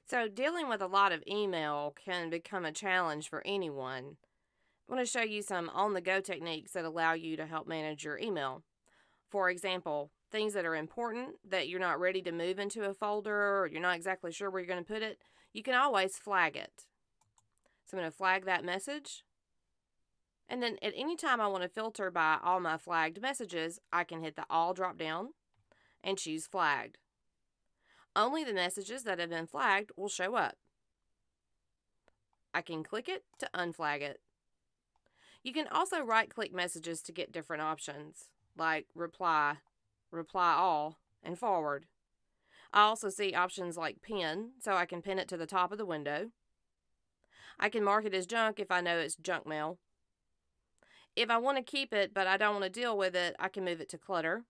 So, dealing with a lot of email can become a challenge for anyone. I want to show you some on the go techniques that allow you to help manage your email. For example, things that are important that you're not ready to move into a folder or you're not exactly sure where you're going to put it, you can always flag it. So, I'm going to flag that message. And then at any time I want to filter by all my flagged messages, I can hit the all drop down and choose flagged. Only the messages that have been flagged will show up. I can click it to unflag it. You can also right-click messages to get different options, like reply, reply all, and forward. I also see options like pin, so I can pin it to the top of the window. I can mark it as junk if I know it's junk mail. If I want to keep it but I don't want to deal with it, I can move it to clutter.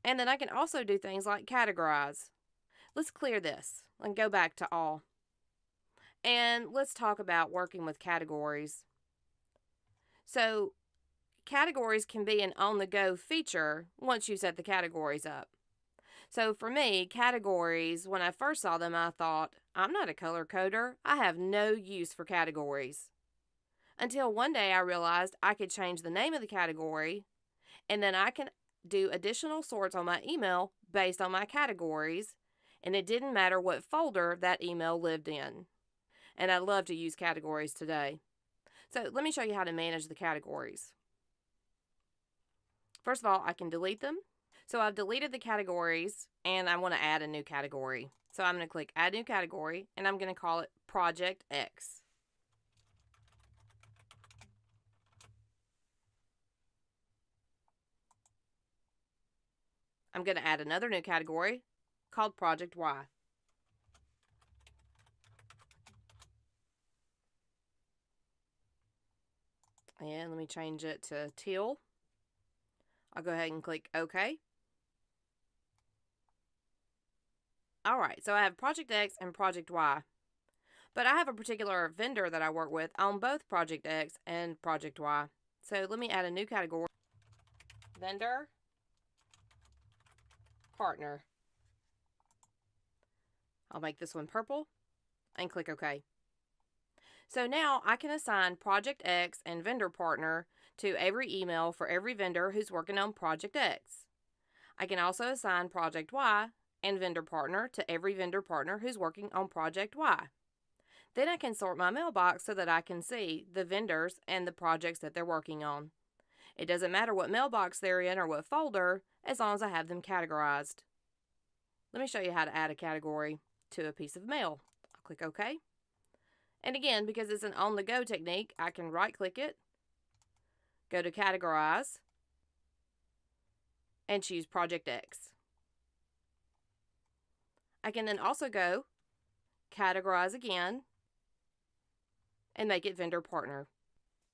And then I can also do things like categorize. Let's clear this and go back to all. And let's talk about working with categories. So, categories can be an on-the-go feature once you set the categories up. So for me, categories, when I first saw them, I thought, I'm not a color coder. I have no use for categories. Until one day I realized I could change the name of the category, and then I can do additional sorts on my email based on my categories, and it didn't matter what folder that email lived in. And I love to use categories today. So let me show you how to manage the categories. First of all, I can delete them. So I've deleted the categories and I want to add a new category. So I'm going to click Add New Category and I'm going to call it Project X. I'm going to add another new category called Project Y. And let me change it to teal. I'll go ahead and click OK. Alright, so I have Project X and Project Y. But I have a particular vendor that I work with on both Project X and Project Y. So let me add a new category. Vendor Partner. I'll make this one purple and click OK. So now I can assign Project X and Vendor Partner to every email for every vendor who's working on Project X. I can also assign Project Y and Vendor Partner to every vendor partner who's working on Project Y. Then I can sort my mailbox so that I can see the vendors and the projects that they're working on. It doesn't matter what mailbox they're in or what folder, as long as I have them categorized. Let me show you how to add a category to a piece of mail. I'll click OK. And again, because it's an on-the-go technique, I can right-click it, go to Categorize, and choose Project X. I can then also go Categorize again and make it Vendor Partner.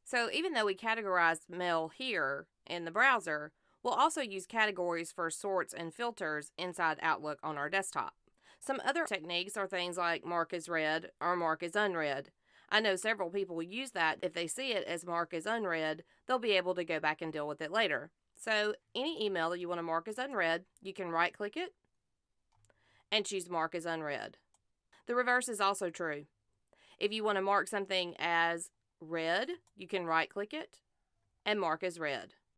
So even though we categorized mail here in the browser, we'll also use categories for sorts and filters inside Outlook on our desktop. Some other techniques are things like mark as read or mark as unread. I know several people will use that. If they see it as mark as unread, they'll be able to go back and deal with it later. So any email that you want to mark as unread, you can right-click it and choose mark as unread. The reverse is also true. If you want to mark something as read, you can right-click it and mark as read.